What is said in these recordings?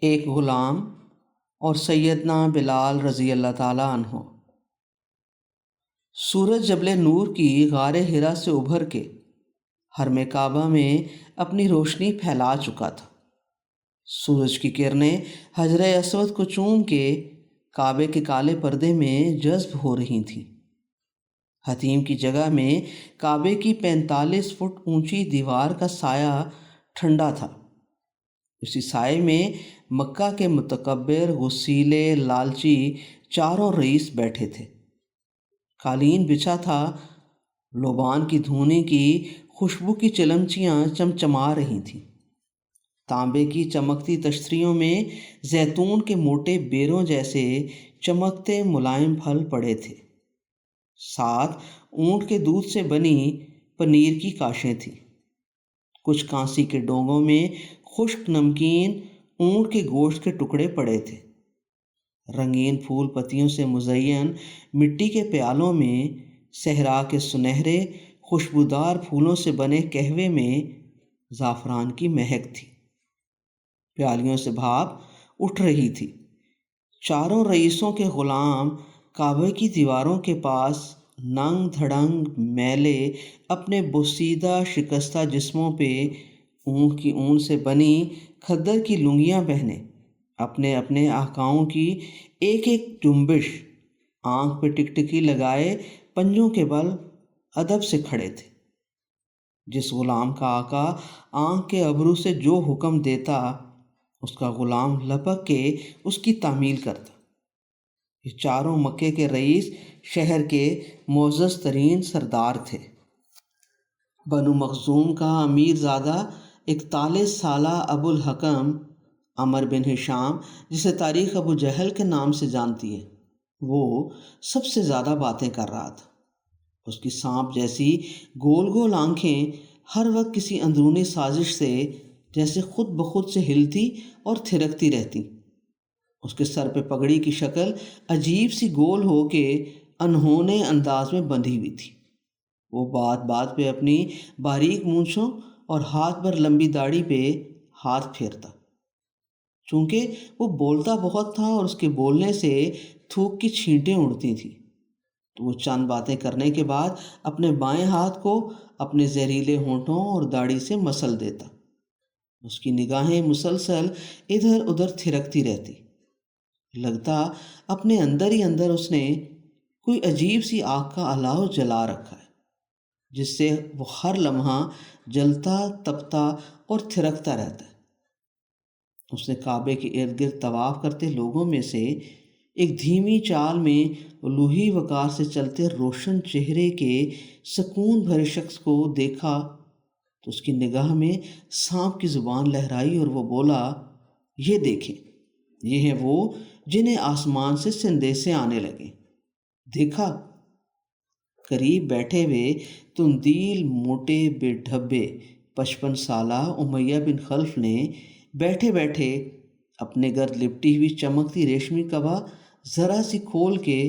ایک غلام اور سیدنا بلال رضی اللہ تعالیٰ عنہ۔ سورج جبل نور کی غار حرا سے ابھر کے حرم کعبہ میں اپنی روشنی پھیلا چکا تھا۔ سورج کی کرنیں حجر اسود کو چوم کے کعبے کے کالے پردے میں جذب ہو رہی تھیں۔ حتیم کی جگہ میں کعبے کی 45 فٹ اونچی دیوار کا سایہ ٹھنڈا تھا۔ اسی سائے میں مکہ کے متکبر، غصیلے، لالچی چاروں رئیس بیٹھے تھے۔ قالین بچھا تھا، لوبان کی دھونے کی خوشبو کی چلمچیاں چمچما رہی تھیں۔ تانبے کی چمکتی تشتریوں میں زیتون کے موٹے بیروں جیسے چمکتے ملائم پھل پڑے تھے۔ ساتھ اونٹ کے دودھ سے بنی پنیر کی کاشیں تھیں۔ کچھ کانسی کے ڈونگوں میں خشک نمکین اونٹ کے گوشت کے ٹکڑے پڑے تھے۔ رنگین پھول پتیوں سے مزین مٹی کے پیالوں میں صحرا کے سنہرے خوشبودار پھولوں سے بنے قہوے میں زعفران کی مہک تھی۔ پیالیوں سے بھاپ اٹھ رہی تھی۔ چاروں رئیسوں کے غلام کعبے کی دیواروں کے پاس ننگ دھڑنگ میلے اپنے بوسیدہ شکستہ جسموں پہ اونٹ کی اون سے بنی کھدر کی لنگیاں پہنے اپنے اپنے آقاؤں کی ایک ایک جنبش آنکھ پہ ٹکٹکی لگائے پنجوں کے بل ادب سے کھڑے تھے۔ جس غلام کا آقا آنکھ کے ابرو سے جو حکم دیتا اس کا غلام لپک کے اس کی تعمیل کرتا۔ یہ چاروں مکے کے رئیس شہر کے معزز ترین سردار تھے۔ بنو مخزوم کا امیر زادہ 41 سالہ ابو الحکم عمر بن ہشام، جسے تاریخ ابو جہل کے نام سے جانتی ہے، وہ سب سے زیادہ باتیں کر رہا تھا۔ اس کی سانپ جیسی گول گول آنکھیں ہر وقت کسی اندرونی سازش سے جیسے خود بخود سے ہلتی اور تھرکتی رہتی۔ اس کے سر پہ پگڑی کی شکل عجیب سی گول ہو کے انہونے انداز میں بندھی ہوئی تھی۔ وہ بات بات پہ اپنی باریک مونچھوں اور ہاتھ بھر لمبی داڑھی پہ ہاتھ پھیرتا۔ چونکہ وہ بولتا بہت تھا اور اس کے بولنے سے تھوک کی چھینٹیں اڑتی تھیں، تو وہ چند باتیں کرنے کے بعد اپنے بائیں ہاتھ کو اپنے زہریلے ہونٹوں اور داڑھی سے مسل دیتا۔ اس کی نگاہیں مسلسل ادھر ادھر تھرکتی رہتی۔ لگتا اپنے اندر ہی اندر اس نے کوئی عجیب سی آگ کا الاؤ جلا رکھا ہے، جس سے وہ ہر لمحہ جلتا تپتا اور تھرکتا رہتا ہے۔ اس نے کعبے کے ارد گرد طواف کرتے لوگوں میں سے ایک دھیمی چال میں الوہی وقار سے چلتے روشن چہرے کے سکون بھرے شخص کو دیکھا تو اس کی نگاہ میں سانپ کی زبان لہرائی اور وہ بولا، یہ دیکھیں، یہ ہیں وہ جنہیں آسمان سے سندیسیں آنے لگیں۔ دیکھا؟ قریب بیٹھے ہوئے تندیل موٹے بے ڈھبے 55 سالہ امیہ بن خلف نے بیٹھے بیٹھے اپنے گرد لپٹی ہوئی چمکتی ریشمی قبا ذرا سی کھول کے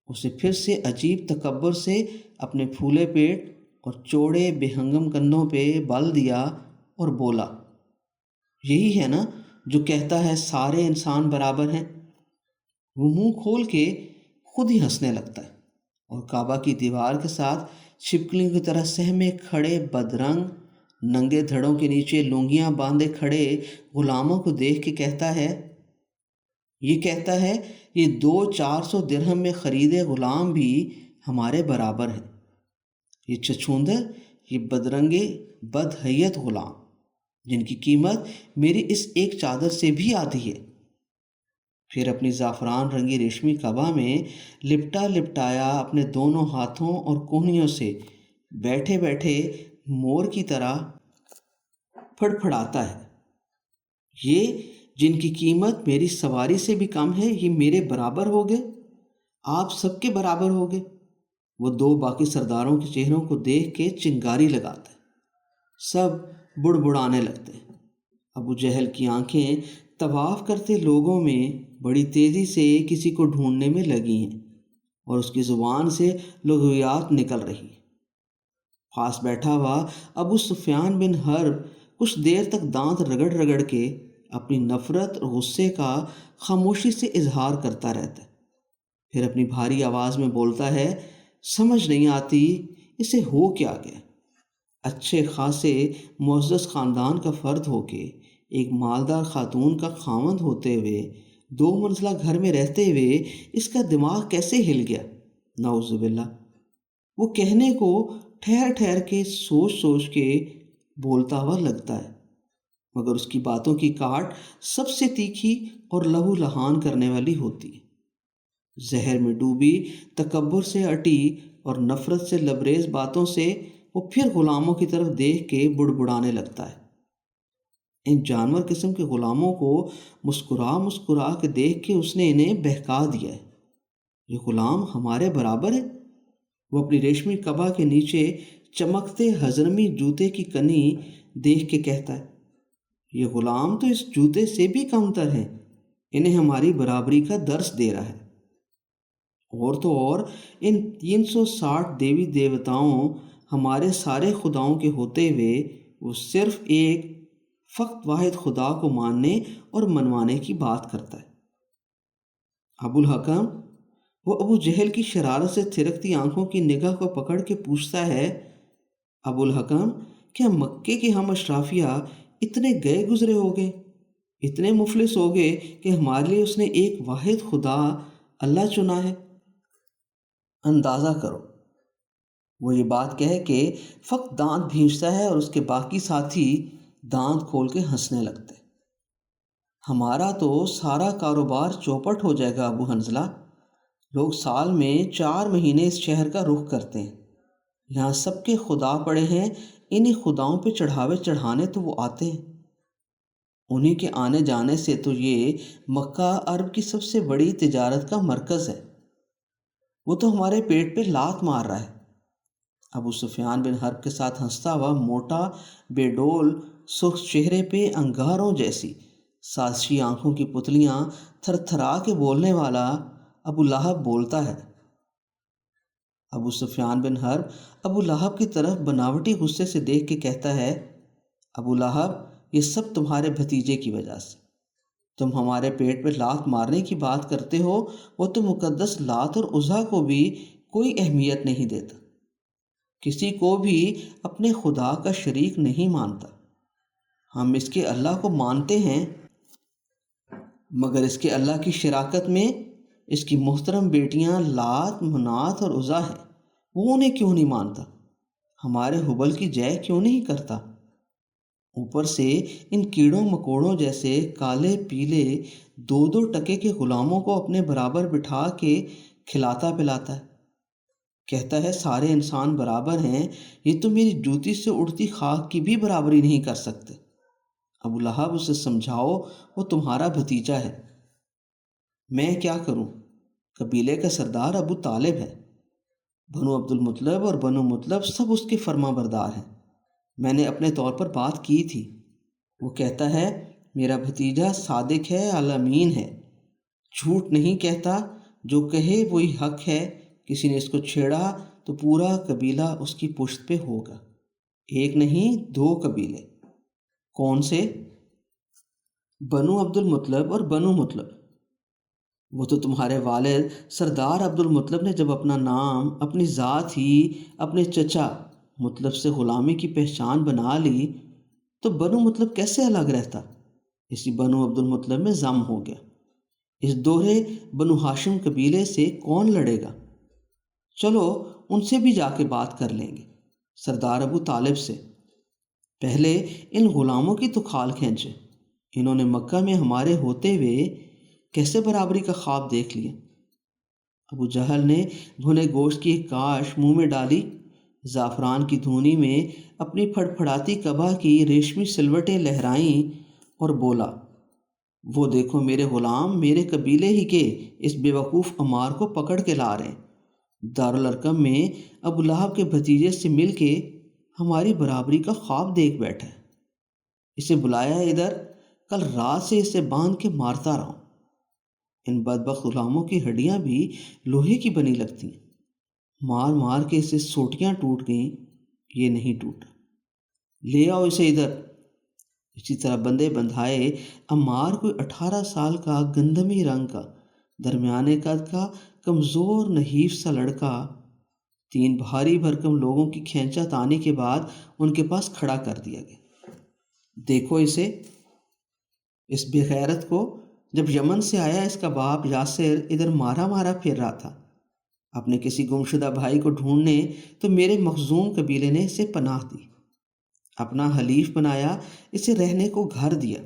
اسے پھر سے عجیب تکبر سے اپنے پھولے پیٹ اور چوڑے بے ہنگم کندھوں پہ بل دیا اور بولا، یہی ہے نا جو کہتا ہے سارے انسان برابر ہیں۔ وہ منہ کھول کے خود ہی ہنسنے لگتا ہے اور کعبہ کی دیوار کے ساتھ چھپکلیوں کی طرح سہمے کھڑے بدرنگ ننگے دھڑوں کے نیچے لنگیاں باندھے کھڑے غلاموں کو دیکھ کے کہتا ہے، یہ 200-400 درہم میں خریدے غلام بھی ہمارے برابر ہیں۔ یہ چھچھوندر، یہ بدرنگے بدحیت غلام جن کی قیمت میری اس ایک چادر سے بھی آدھی ہے۔ پھر اپنی زعفران رنگی ریشمی قبا میں لپٹا لپٹایا اپنے دونوں ہاتھوں اور کونیوں سے بیٹھے بیٹھے مور کی طرح پھڑپھڑاتا ہے، یہ جن کی قیمت میری سواری سے بھی کم ہے، یہ میرے برابر ہو گئے، آپ سب کے برابر ہو گئے۔ وہ دو باقی سرداروں کے چہروں کو دیکھ کے چنگاری لگاتا ہے، سب بڑبڑانے لگتے ہیں۔ ابو جہل کی آنکھیں طواف کرتے لوگوں میں بڑی تیزی سے کسی کو ڈھونڈنے میں لگی ہیں اور اس کی زبان سے لغویات نکل رہی ہیں۔ پاس بیٹھا ہوا ابو سفیان بن حرب کچھ دیر تک دانت رگڑ رگڑ کے اپنی نفرت اور غصے کا خاموشی سے اظہار کرتا رہتا ہے، پھر اپنی بھاری آواز میں بولتا ہے، سمجھ نہیں آتی اسے ہو کیا گیا۔ اچھے خاصے معزز خاندان کا فرد ہو کے، ایک مالدار خاتون کا خاوند ہوتے ہوئے، 2 منزلہ گھر میں رہتے ہوئے اس کا دماغ کیسے ہل گیا؟ نعوذ باللہ۔ وہ کہنے کو ٹھہر ٹھہر کے سوچ سوچ کے بولتا ہوا لگتا ہے، مگر اس کی باتوں کی کاٹ سب سے تیکھی اور لہو لہان کرنے والی ہوتی ہے۔ زہر میں ڈوبی، تکبر سے اٹی اور نفرت سے لبریز باتوں سے وہ پھر غلاموں کی طرف دیکھ کے بڑبڑانے لگتا ہے۔ ان جانور قسم کے غلاموں کو مسکرا مسکرا کے دیکھ کے اس نے انہیں بہکا دیا ہے۔ یہ غلام ہمارے برابر ہے؟ وہ اپنی ریشمی قبا کے نیچے چمکتے ہضرمی جوتے کی کنی دیکھ کے کہتا ہے، یہ غلام تو اس جوتے سے بھی کمتر ہیں، انہیں ہماری برابری کا درس دے رہا ہے۔ اور تو اور ان 360 دیوی دیوتاؤں ہمارے سارے خداؤں کے ہوتے ہوئے وہ صرف ایک فقط واحد خدا کو ماننے اور منوانے کی بات کرتا ہے۔ ابو الحکم، وہ ابو جہل کی شرارت سے تھرکتی آنکھوں کی نگاہ کو پکڑ کے پوچھتا ہے، ابو الحکم، کیا مکے کے ہم اشرافیہ اتنے گئے گزرے ہو گئے، اتنے مفلس ہو گئے کہ ہمارے لیے اس نے ایک واحد خدا اللہ چنا ہے؟ اندازہ کرو۔ وہ یہ بات کہہ کے فقط دانت بھینچتا ہے اور اس کے باقی ساتھی دانت کھول کے ہنسنے لگتے۔ ہمارا تو سارا کاروبار چوپٹ ہو جائے گا ابو حنظلہ۔ لوگ سال میں 4 مہینے اس شہر کا رخ کرتے ہیں، یہاں سب کے خدا پڑے ہیں، انہی خداؤں پہ چڑھاوے چڑھانے تو وہ آتے ہیں۔ انہی کے آنے جانے سے تو یہ مکہ عرب کی سب سے بڑی تجارت کا مرکز ہے۔ وہ تو ہمارے پیٹ پہ لات مار رہا ہے۔ ابو سفیان بن حرب کے ساتھ ہنستا ہوا موٹا بے ڈول سرخ چہرے پہ انگاروں جیسی سازشی آنکھوں کی پتلیاں تھر تھرا کے بولنے والا ابو لہب بولتا ہے۔ ابو سفیان بن حرب ابو لہب کی طرف بناوٹی غصے سے دیکھ کے کہتا ہے، ابو لہب، یہ سب تمہارے بھتیجے کی وجہ سے۔ تم ہمارے پیٹ پہ لات مارنے کی بات کرتے ہو، وہ تو مقدس لات اور عزیٰ کو بھی کوئی اہمیت نہیں دیتا، کسی کو بھی اپنے خدا کا شریک نہیں مانتا۔ ہم اس کے اللہ کو مانتے ہیں، مگر اس کے اللہ کی شراکت میں اس کی محترم بیٹیاں لات، منات اور عزیٰ ہیں، وہ انہیں کیوں نہیں مانتا؟ ہمارے حبل کی جے کیوں نہیں کرتا؟ اوپر سے ان کیڑوں مکوڑوں جیسے کالے پیلے 2 ٹکے کے غلاموں کو اپنے برابر بٹھا کے کھلاتا پلاتا ہے، کہتا ہے سارے انسان برابر ہیں، یہ تو میری جوتی سے اڑتی خاک کی بھی برابری نہیں کر سکتے۔ ابو لہب، اسے سمجھاؤ، وہ تمہارا بھتیجا ہے۔ میں کیا کروں؟ قبیلے کا سردار ابو طالب ہے، بنو عبد المطلب اور بنو مطلب سب اس کے فرما بردار ہیں۔ میں نے اپنے طور پر بات کی تھی، وہ کہتا ہے میرا بھتیجا صادق ہے، الامین ہے، جھوٹ نہیں کہتا، جو کہے وہی حق ہے، کسی نے اس کو چھیڑا تو پورا قبیلہ اس کی پشت پہ ہوگا، ایک نہیں 2 قبیلے۔ کون سے؟ بنو عبد المطلب اور بنو مطلب۔ وہ تو تمہارے والد سردار عبد المطلب نے جب اپنا نام اپنی ذات ہی اپنے چچا مطلب سے غلامی کی پہچان بنا لی تو بنو مطلب کیسے الگ رہتا؟ اسی بنو عبد المطلب میں ضم ہو گیا۔ اس دوہرے بنو ہاشم قبیلے سے کون لڑے گا؟ چلو ان سے بھی جا کے بات کر لیں گے، سردار ابو طالب سے۔ پہلے ان غلاموں کی تو کھال کھینچے، انہوں نے مکہ میں ہمارے ہوتے ہوئے کیسے برابری کا خواب دیکھ لیا؟ ابو جہل نے بھنے گوشت کی ایک کاش منہ میں ڈالی، زعفران کی دھونی میں اپنی پھڑ پھڑاتی قبا کی ریشمی سلوٹیں لہرائیں اور بولا، وہ دیکھو میرے غلام میرے قبیلے ہی کے اس بے وقوف عمار کو پکڑ کے لا رہے ہیں، دارالارقم میں ابو لہب کے بھتیجے سے مل کے ہماری برابری کا خواب دیکھ بیٹھا ہے، اسے بلایا ہے ادھر، کل رات سے اسے باندھ کے مارتا رہا ہوں۔ ان بدبخت غلاموں کی ہڈیاں بھی لوہے کی بنی لگتی ہیں، مار مار کے اسے سوٹیاں ٹوٹ گئیں، یہ نہیں ٹوٹا، لے آؤ اسے ادھر۔ اسی طرح بندے بندھائے عمار کوئی 18 سال کا گندمی رنگ کا درمیانے قد کا کمزور نحیف سا لڑکا 3 بھاری بھرکم لوگوں کی کھینچا تانی کے بعد ان کے پاس کھڑا کر دیا گیا۔ دیکھو اسے، اس بے غیرت کو، جب یمن سے آیا اس کا باپ یاسر ادھر مارا مارا پھر رہا تھا اپنے کسی گمشدہ بھائی کو ڈھونڈنے، تو میرے مخزوم قبیلے نے اسے پناہ دی، اپنا حلیف بنایا، اسے رہنے کو گھر دیا،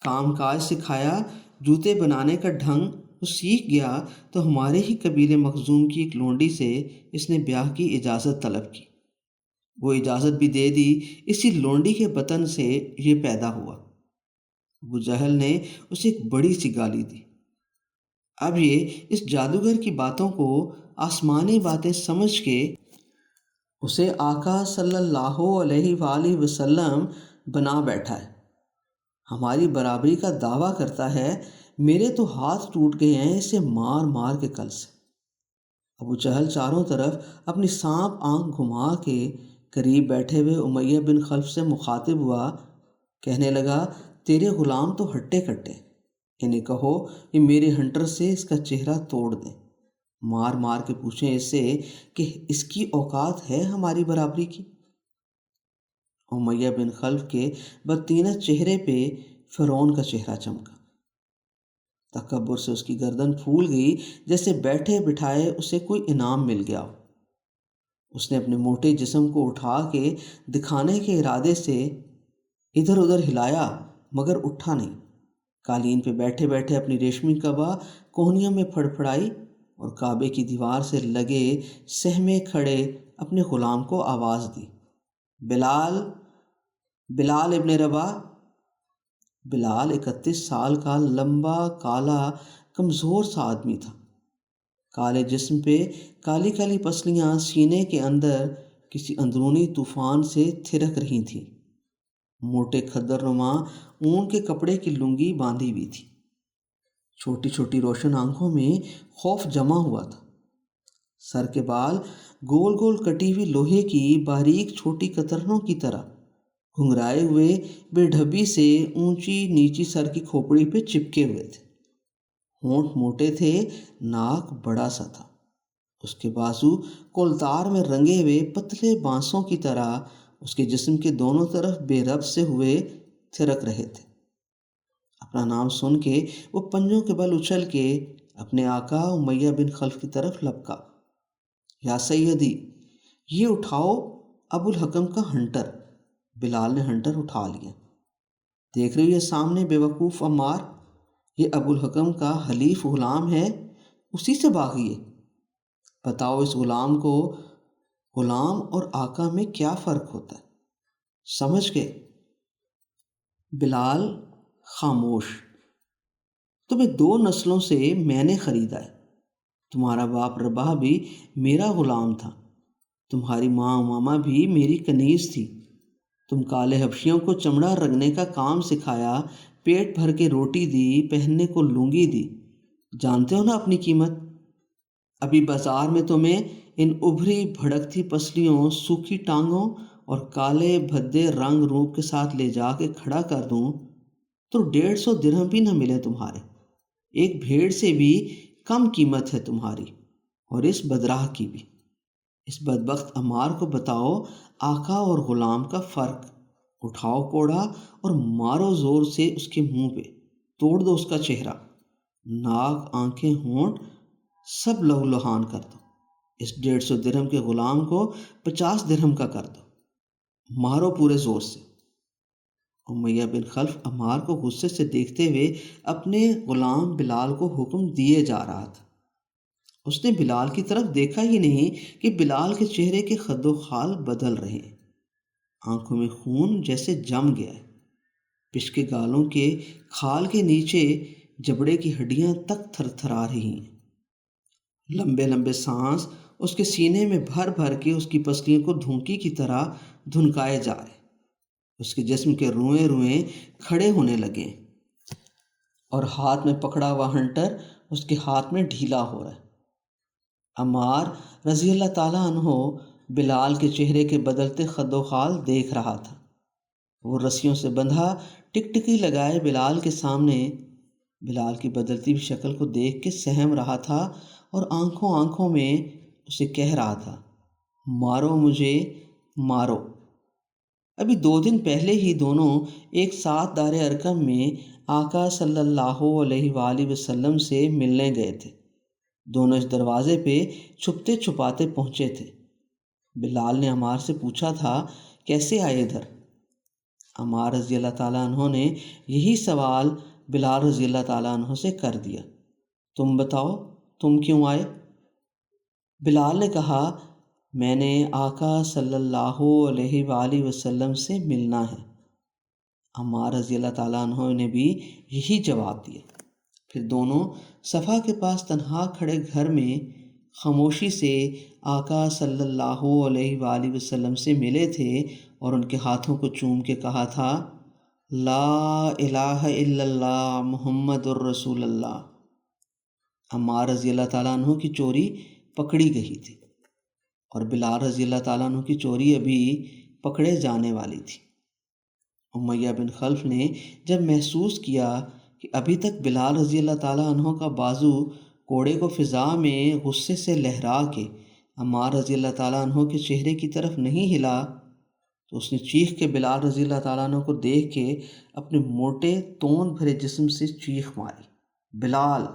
کام کاج سکھایا، جوتے بنانے کا ڈھنگ وہ سیکھ گیا تو ہمارے ہی قبیلے مخزوم کی ایک لونڈی سے اس نے بیاہ کی اجازت طلب کی، وہ اجازت بھی دے دی، اسی لونڈی کے بطن سے یہ پیدا ہوا۔ ابو جہل نے اسے ایک بڑی سی گالی دی۔ اب یہ اس جادوگر کی باتوں کو آسمانی باتیں سمجھ کے اسے آقا صلی اللہ علیہ وآلہ وسلم بنا بیٹھا ہے، ہماری برابری کا دعویٰ کرتا ہے، میرے تو ہاتھ ٹوٹ گئے ہیں اسے مار مار کے کل سے۔ ابو جہل چاروں طرف اپنی سانپ آنکھ گھما کے قریب بیٹھے ہوئے امیہ بن خلف سے مخاطب ہوا، کہنے لگا، تیرے غلام تو ہٹے کٹے، انہیں کہو کہ میرے ہنٹر سے اس کا چہرہ توڑ دیں، مار مار کے پوچھیں اس سے کہ اس کی اوقات ہے ہماری برابری کی۔ امیہ بن خلف کے بدطینت چہرے پہ فرعون کا چہرہ چمکا، تکبر سے اس کی گردن پھول گئی، جیسے بیٹھے بٹھائے اسے کوئی انعام مل گیا ہو۔ اس نے اپنے موٹے جسم کو اٹھا کے دکھانے کے ارادے سے ادھر ادھر ہلایا، مگر اٹھا نہیں۔ قالین پہ بیٹھے بیٹھے اپنی ریشمی قبا کوہنیوں میں پھڑ پھڑائی اور کعبے کی دیوار سے لگے سہمے کھڑے اپنے غلام کو آواز دی، بلال، بلال ابن رباح۔ بلال 31 سال کا لمبا کالا کمزور سا آدمی تھا، کالے جسم پہ کالی کالی پسلیاں سینے کے اندر کسی اندرونی طوفان سے تھرک رہی تھیں، موٹے کھدر نما اون کے کپڑے کی لنگی باندھی ہوئی تھی، چھوٹی چھوٹی روشن آنکھوں میں خوف جمع ہوا تھا، سر کے بال گول گول کٹی ہوئی لوہے کی باریک چھوٹی کترنوں کی طرح گھنگرائے ہوئے بے ڈھبی سے اونچی نیچی سر کی کھوپڑی پہ چپکے ہوئے تھے، ہونٹ موٹے تھے، ناک بڑا سا تھا، اس کے بازو کولتار میں رنگے ہوئے پتلے بانسوں کی طرح اس کے جسم کے دونوں طرف بے رب سے ہوئے تھرک رہے تھے۔ اپنا نام سن کے وہ پنجوں کے بل اچھل کے اپنے آقا امیہ بن خلف کی طرف لپکا، یا سیدی، یہ اٹھاؤ ابو الحکم کا ہنٹر۔ بلال نے ہنٹر اٹھا لیا۔ دیکھ رہی ہے سامنے بے وقوف عمار، یہ ابو الحکم کا حلیف غلام ہے، اسی سے باغی ہے، بتاؤ اس غلام کو غلام اور آقا میں کیا فرق ہوتا ہے، سمجھ گئے؟ بلال خاموش، تمہیں 2 نسلوں سے میں نے خریدا ہے، تمہارا باپ رباح بھی میرا غلام تھا، تمہاری ماں امامہ بھی میری کنیز تھی، تم کالے حبشیوں کو چمڑا رنگنے کا کام سکھایا، پیٹ بھر کے روٹی دی، پہننے کو لنگی دی، جانتے ہو نا اپنی قیمت؟ ابھی بازار میں تمہیں ان ابھری بھڑکتی پسلیوں، سوکھی ٹانگوں اور کالے بھدے رنگ روپ کے ساتھ لے جا کے کھڑا کر دوں تو 150 درہم بھی نہ ملے تمہارے، ایک بھیڑ سے بھی کم قیمت ہے تمہاری، اور اس بدراہ کی بھی۔ اس بدبخت عمار کو بتاؤ آقا اور غلام کا فرق، اٹھاؤ کوڑا اور مارو زور سے اس کے منہ پہ، توڑ دو اس کا چہرہ، ناک، آنکھیں، ہونٹ سب لہو لہان کر دو، اس 150 درہم کے غلام کو 50 درہم کا کر دو، مارو پورے زور سے۔ امیہ بن خلف عمار کو غصے سے دیکھتے ہوئے اپنے غلام بلال کو حکم دیے جا رہا تھا۔ اس نے بلال کی طرف دیکھا ہی نہیں کہ بلال کے چہرے کے خد و خال بدل رہے ہیں، آنکھوں میں خون جیسے جم گیا ہے، پشک گالوں کے کھال کے نیچے جبڑے کی ہڈیاں تک تھر تھرا رہی ہیں، لمبے لمبے سانس اس کے سینے میں بھر بھر کے اس کی پسلیوں کو دھونکی کی طرح دھنکائے جا رہے، اس کے جسم کے روئیں روئیں کھڑے ہونے لگے، اور ہاتھ میں پکڑا ہوا ہنٹر اس کے ہاتھ میں ڈھیلا ہو رہا ہے۔ عمار رضی اللہ تعالیٰ عنہ بلال کے چہرے کے بدلتے خد و خال دیکھ رہا تھا، وہ رسیوں سے بندھا ٹکٹکی لگائے بلال کے سامنے بلال کی بدلتی ہوئی شکل کو دیکھ کے سہم رہا تھا اور آنکھوں آنکھوں میں اسے کہہ رہا تھا، مارو مجھے، مارو۔ ابھی 2 دن پہلے ہی دونوں ایک ساتھ دار ارقم میں آقا صلی اللہ علیہ وآلہ وسلم سے ملنے گئے تھے۔ دونوں اس دروازے پہ چھپتے چھپاتے پہنچے تھے۔ بلال نے عمار سے پوچھا تھا، کیسے آئے ادھر؟ عمار رضی اللہ تعالیٰ عنہ نے یہی سوال بلال رضی اللہ تعالیٰ عنہ سے کر دیا، تم بتاؤ تم کیوں آئے؟ بلال نے کہا، میں نے آقا صلی اللہ علیہ وآلہ وسلم سے ملنا ہے۔ عمار رضی اللہ تعالیٰ عنہ نے بھی یہی جواب دیا۔ پھر دونوں صفا کے پاس تنہا کھڑے گھر میں خاموشی سے آقا صلی اللہ علیہ وآلہ وسلم سے ملے تھے اور ان کے ہاتھوں کو چوم کے کہا تھا، لا الہ الا اللہ محمد الرسول اللہ۔ عمار رضی اللہ تعالیٰ عنہ کی چوری پکڑی گئی تھی اور بلال رضی اللہ تعالیٰ عنہ کی چوری ابھی پکڑے جانے والی تھی۔ امیہ بن خلف نے جب محسوس کیا کہ ابھی تک بلال رضی اللہ تعالیٰ عنہ کا بازو کوڑے کو فضا میں غصے سے لہرا کے عمار رضی اللہ تعالیٰ عنہ کے چہرے کی طرف نہیں ہلا، تو اس نے چیخ کے بلال رضی اللہ تعالیٰ عنہ کو دیکھ کے اپنے موٹے توند بھرے جسم سے چیخ ماری، بلال!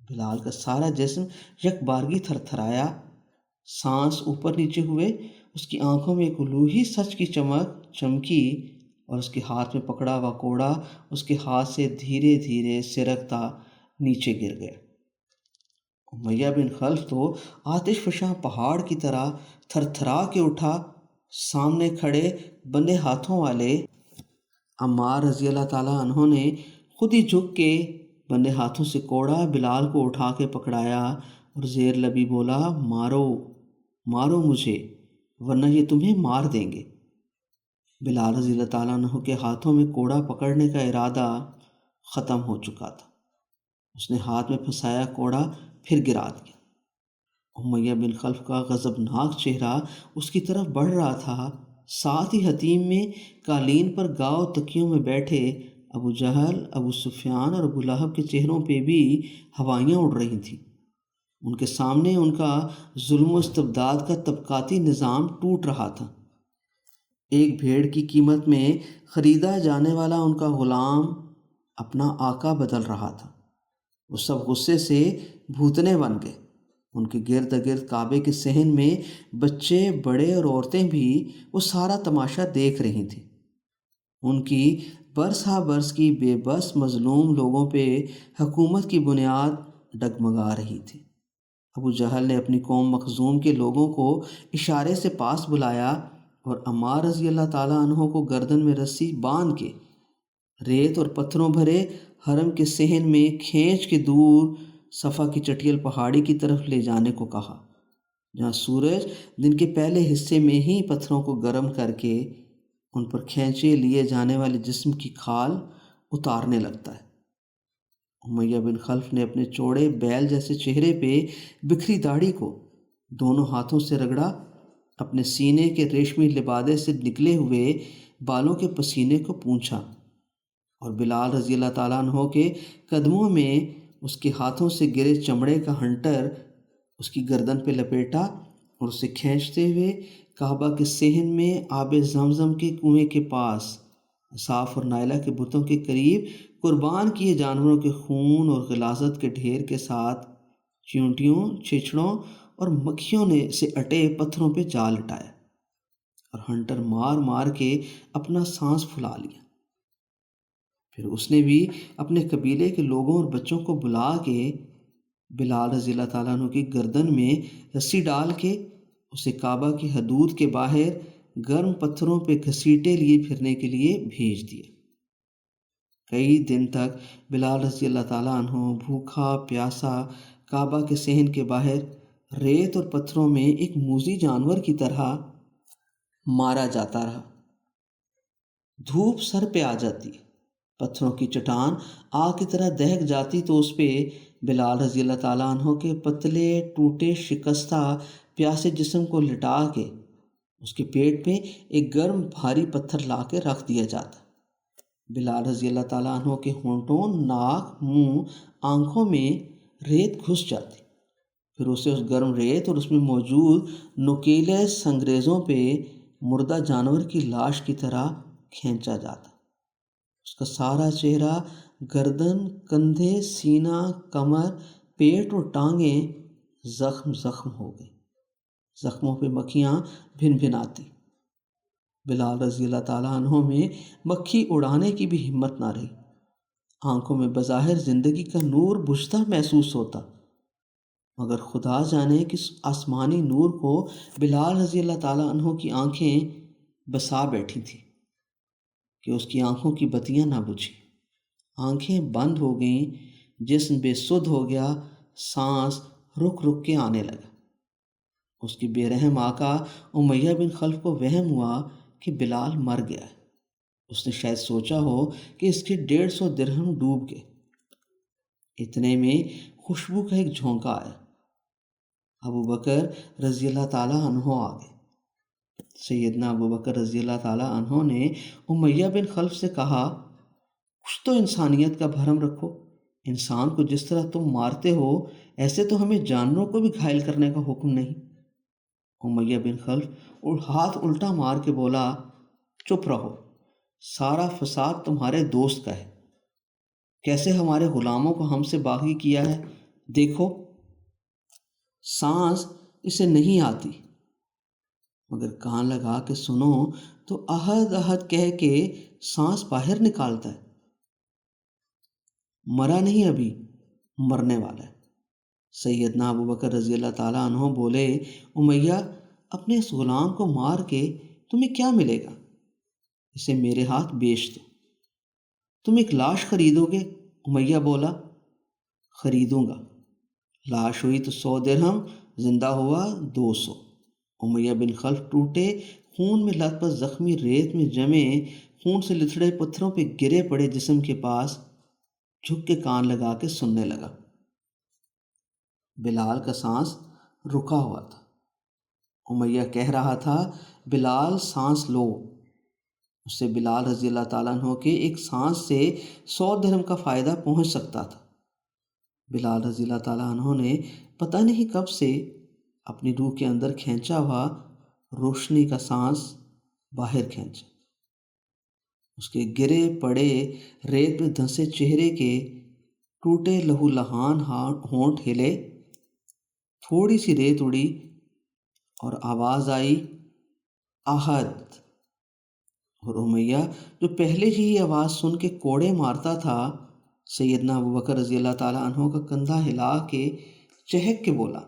بلال کا سارا جسم یک بارگی تھر تھرایا، سانس اوپر نیچے ہوئے، اس کی آنکھوں میں ایک الوہی سچ کی چمک چمکی اور اس کے ہاتھ میں پکڑا ہوا کوڑا اس کے ہاتھ سے دھیرے دھیرے سرکتا نیچے گر گیا۔ امیہ بن خلف تو آتش فشاں پہاڑ کی طرح تھر تھرا کے اٹھا۔ سامنے کھڑے بندے ہاتھوں والے عمار رضی اللہ تعالیٰ عنہ نے خود ہی جھک کے بندے ہاتھوں سے کوڑا بلال کو اٹھا کے پکڑایا اور زیر لبی بولا، مارو مارو مجھے، ورنہ یہ تمہیں مار دیں گے۔ بلال رضی اللہ تعالیٰ عنہ کے ہاتھوں میں کوڑا پکڑنے کا ارادہ ختم ہو چکا تھا۔ اس نے ہاتھ میں پھنسایا کوڑا پھر گرا دیا۔ امیہ بن خلف کا غضبناک چہرہ اس کی طرف بڑھ رہا تھا، ساتھ ہی حتیم میں قالین پر گاؤ تکیوں میں بیٹھے ابو جہل، ابو سفیان اور ابو لہب کے چہروں پہ بھی ہوائیاں اڑ رہی تھیں۔ ان کے سامنے ان کا ظلم و استبداد کا طبقاتی نظام ٹوٹ رہا تھا۔ ایک بھیڑ کی قیمت میں خریدا جانے والا ان کا غلام اپنا آقا بدل رہا تھا۔ وہ سب غصے سے بھوتنے بن گئے۔ ان کے گرد گرد کعبے کے صحن میں بچے، بڑے اور عورتیں بھی وہ سارا تماشا دیکھ رہی تھیں۔ ان کی برس ہا برس کی بے بس مظلوم لوگوں پہ حکومت کی بنیاد ڈگمگا رہی تھی۔ ابو جہل نے اپنی قوم مخزوم کے لوگوں کو اشارے سے پاس بلایا اور عمار رضی اللہ تعالیٰ عنہ کو گردن میں رسی باندھ کے ریت اور پتھروں بھرے حرم کے صحن میں کھینچ کے دور صفا کی چٹیل پہاڑی کی طرف لے جانے کو کہا، جہاں سورج دن کے پہلے حصے میں ہی پتھروں کو گرم کر کے ان پر کھینچے لیے جانے والے جسم کی کھال اتارنے لگتا ہے۔ امیہ بن خلف نے اپنے چوڑے بیل جیسے چہرے پہ بکھری داڑھی کو دونوں ہاتھوں سے رگڑا، اپنے سینے کے ریشمی لبادے سے نکلے ہوئے بالوں کے پسینے کو پونچھا اور بلال رضی اللہ تعالیٰ عنہ کے قدموں میں اس کے ہاتھوں سے گرے چمڑے کا ہنٹر اس کی گردن پہ لپیٹا اور اسے کھینچتے ہوئے کعبہ کے صحن میں آب زمزم کے کنویں کے پاس صاف اور نائلہ کے بتوں کے قریب قربان کیے جانوروں کے خون اور غلاظت کے ڈھیر کے ساتھ چیونٹیوں، چھچڑوں اور مکھیوں نے سے اٹے پتھروں پہ جا لٹایا اور ہنٹر مار مار کے اپنا سانس پھلا لیا۔ پھر اس نے بھی اپنے قبیلے کے لوگوں اور بچوں کو بلا کے بلال رضی اللہ تعالیٰ عنہ کی گردن میں رسی ڈال کے اسے کعبہ کی حدود کے باہر گرم پتھروں پہ گھسیٹے لیے پھرنے کے لیے بھیج دیا۔ کئی دن تک بلال رضی اللہ تعالیٰ عنہ بھوکھا پیاسا کعبہ کے صحن کے باہر ریت اور پتھروں میں ایک موذی جانور کی طرح مارا جاتا رہا۔ دھوپ سر پہ آ جاتی، پتھروں کی چٹان آگ کی طرح دہک جاتی تو اس پہ بلال رضی اللہ تعالیٰ عنہ کے پتلے ٹوٹے شکستہ پیاسے جسم کو لٹا کے اس کے پیٹ پہ ایک گرم بھاری پتھر لا کے رکھ دیا جاتا۔ بلال رضی اللہ تعالیٰ عنہ کے ہونٹوں، ناک، منہ، آنکھوں میں ریت گھس جاتی، پھر اسے اس گرم ریت اور اس میں موجود نوکیلے سنگریزوں پہ مردہ جانور کی لاش کی طرح کھینچا جاتا۔ اس کا سارا چہرہ، گردن، کندھے، سینہ، کمر، پیٹ اور ٹانگیں زخم زخم ہو گئی۔ زخموں پہ مکھیاں بھن بھن آتی۔ بلال رضی اللہ تعالیٰ عنہ میں مکھی اڑانے کی بھی ہمت نہ رہی۔ آنکھوں میں بظاہر زندگی کا نور بجھتا محسوس ہوتا، مگر خدا جانے کہ اس آسمانی نور کو بلال رضی اللہ تعالیٰ عنہ کی آنکھیں بسا بیٹھی تھیں کہ اس کی آنکھوں کی بتیاں نہ بجھیں۔ آنکھیں بند ہو گئیں، جسم بے سدھ ہو گیا، سانس رک رک کے آنے لگا۔ اس کی بے رحم آقا امیہ بن خلف کو وہم ہوا کہ بلال مر گیا ہے۔ اس نے شاید سوچا ہو کہ اس کے 150 درہم ڈوب گئے۔ اتنے میں خوشبو کا ایک جھونکا آیا۔ ابو بکر رضی اللہ تعالیٰ عنہ آ گئے۔ سیدنا ابو بکر رضی اللہ تعالیٰ عنہ نے امیہ بن خلف سے کہا، کچھ تو انسانیت کا بھرم رکھو۔ انسان کو جس طرح تم مارتے ہو، ایسے تو ہمیں جانوروں کو بھی گھائل کرنے کا حکم نہیں۔ امیہ بن خلف اور ہاتھ الٹا مار کے بولا، چپ رہو، سارا فساد تمہارے دوست کا ہے۔ کیسے ہمارے غلاموں کو ہم سے باغی کیا ہے، دیکھو، سانس اسے نہیں آتی، مگر کان لگا کے سنو تو احد احد کہہ کے سانس باہر نکالتا ہے۔ مرا نہیں، ابھی مرنے والا ہے۔ سیدنا ابو بکر رضی اللہ تعالیٰ عنہ بولے، امیہ، اپنے اس غلام کو مار کے تمہیں کیا ملے گا؟ اسے میرے ہاتھ بیچ دو۔ تم ایک لاش خریدو گے؟ امیہ بولا، خریدوں گا۔ لاش ہوئی تو 100 درہم، زندہ ہوا 200۔ امیہ بن خلف ٹوٹے خون میں لت پت زخمی، ریت میں جمے خون سے لتھڑے پتھروں پہ گرے پڑے جسم کے پاس جھک کے کان لگا کے سننے لگا۔ بلال کا سانس رکا ہوا تھا۔ امیہ کہہ رہا تھا، بلال سانس لو۔ اس سے بلال رضی اللہ تعالیٰ عنہ کے ایک سانس سے 100 درہم کا فائدہ پہنچ سکتا تھا۔ بلال رضی اللہ تعالیٰ عنہ نے پتہ نہیں کب سے اپنی روح کے اندر کھینچا ہوا روشنی کا سانس باہر کھینچا۔ اس کے گرے پڑے ریت میں دھنسے چہرے کے ٹوٹے لہو لہان ہونٹ ہلے، تھوڑی سی ریت اڑی اور آواز آئی، احد۔ اور امیہ جو پہلے ہی یہ آواز سن کے کوڑے مارتا تھا، سیدنا ابو بکر رضی اللہ تعالیٰ عنہ کا کندھا ہلا کے چہک کے بولا،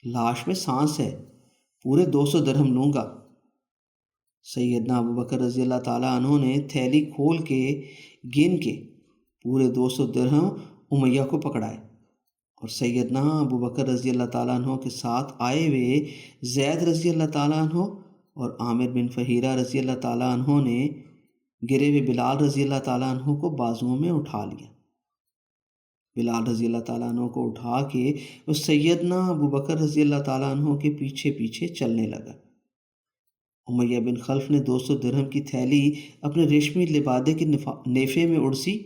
لاش میں سانس ہے، پورے 200 درہم لوں گا۔ سیدنا ابو بکر رضی اللہ تعالیٰ عنہ نے تھیلی کھول کے گن کے پورے 200 درہم امیہ کو پکڑائے، اور سیدنا ابو بکر رضی اللہ تعالیٰ عنہ کے ساتھ آئے ہوئے زید رضی اللہ تعالیٰ عنہ اور عامر بن فہیرہ رضی اللہ تعالیٰ عنہ نے گرے ہوئے بلال رضی اللہ تعالیٰ عنہ کو بازوؤں میں اٹھا لیا۔ بلال رضی اللہ تعالیٰ عنہ کو اٹھا کے وہ سیدنا ابو بکر رضی اللہ تعالیٰ عنہ کے پیچھے پیچھے چلنے لگا۔ امیہ بن خلف نے 200 درہم کی تھیلی اپنے ریشمی لبادے کے نیفے میں اڑسی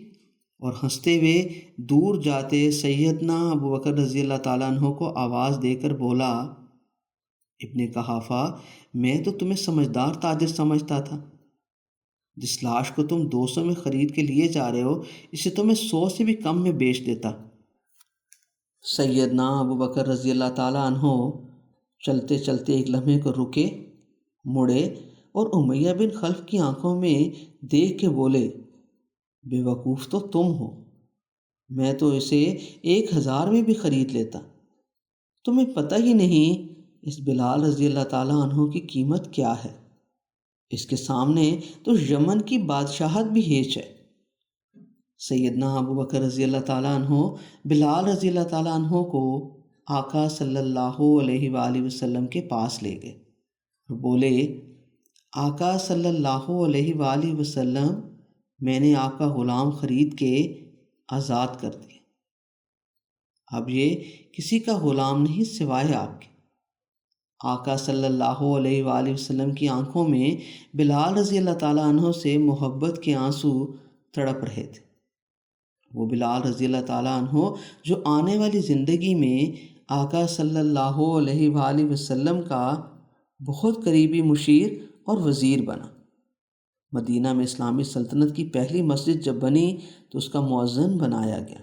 اور ہنستے ہوئے دور جاتے سیدنا ابو بکر رضی اللہ تعالیٰ عنہ کو آواز دے کر بولا، ابن قحافہ، میں تو تمہیں سمجھدار تاجر سمجھتا تھا۔ جس لاش کو تم 200 میں خرید کے لیے جا رہے ہو، اسے تو میں 100 سے بھی کم میں بیچ دیتا۔ سیدنا ابو بکر رضی اللہ تعالیٰ عنہ چلتے چلتے ایک لمحے کو رکے، مڑے اور امیہ بن خلف کی آنکھوں میں دیکھ کے بولے، بے وقوف تو تم ہو، میں تو اسے 1000 میں بھی خرید لیتا۔ تمہیں پتہ ہی نہیں اس بلال رضی اللہ تعالیٰ عنہ کی قیمت کیا ہے، اس کے سامنے تو یمن کی بادشاہت بھی ہیچ ہے۔ سیدنا ابو بکر رضی اللہ تعالیٰ عنہ بلال رضی اللہ تعالیٰ عنہ کو آقا صلی اللہ علیہ وآلہ وسلم کے پاس لے گئے اور بولے، آقا صلی اللہ علیہ وآلہ وسلم، میں نے آپ کا غلام خرید کے آزاد کر دیا، اب یہ کسی کا غلام نہیں سوائے آپ کے۔ آقا صلی اللہ علیہ وآلہ وسلم کی آنکھوں میں بلال رضی اللہ تعالیٰ عنہ سے محبت کے آنسو تڑپ رہے تھے۔ وہ بلال رضی اللہ تعالیٰ عنہ جو آنے والی زندگی میں آقا صلی اللہ علیہ وآلہ وسلم کا بہت قریبی مشیر اور وزیر بنا۔ مدینہ میں اسلامی سلطنت کی پہلی مسجد جب بنی تو اس کا مؤذن بنایا گیا۔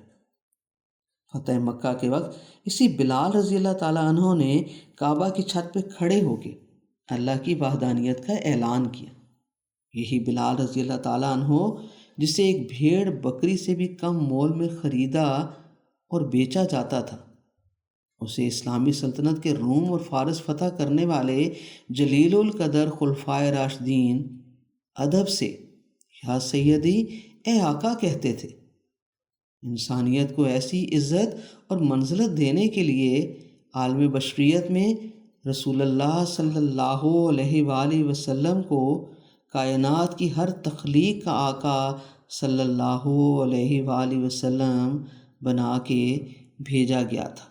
فتح مکہ کے وقت اسی بلال رضی اللہ تعالیٰ عنہ نے کعبہ کی چھت پہ کھڑے ہو کے اللہ کی وحدانیت کا اعلان کیا۔ یہی بلال رضی اللہ تعالیٰ عنہ جسے ایک بھیڑ بکری سے بھی کم مول میں خریدا اور بیچا جاتا تھا، اسے اسلامی سلطنت کے روم اور فارس فتح کرنے والے جلیل القدر خلفائے راشدین ادب سے یا سیدی اے آقا کہتے تھے۔ انسانیت کو ایسی عزت اور منزلت دینے کے لیے عالم بشریت میں رسول اللہ صلی اللہ علیہ وآلہ وسلم کو کائنات کی ہر تخلیق کا آقا صلی اللہ علیہ وآلہ وسلم بنا کے بھیجا گیا تھا۔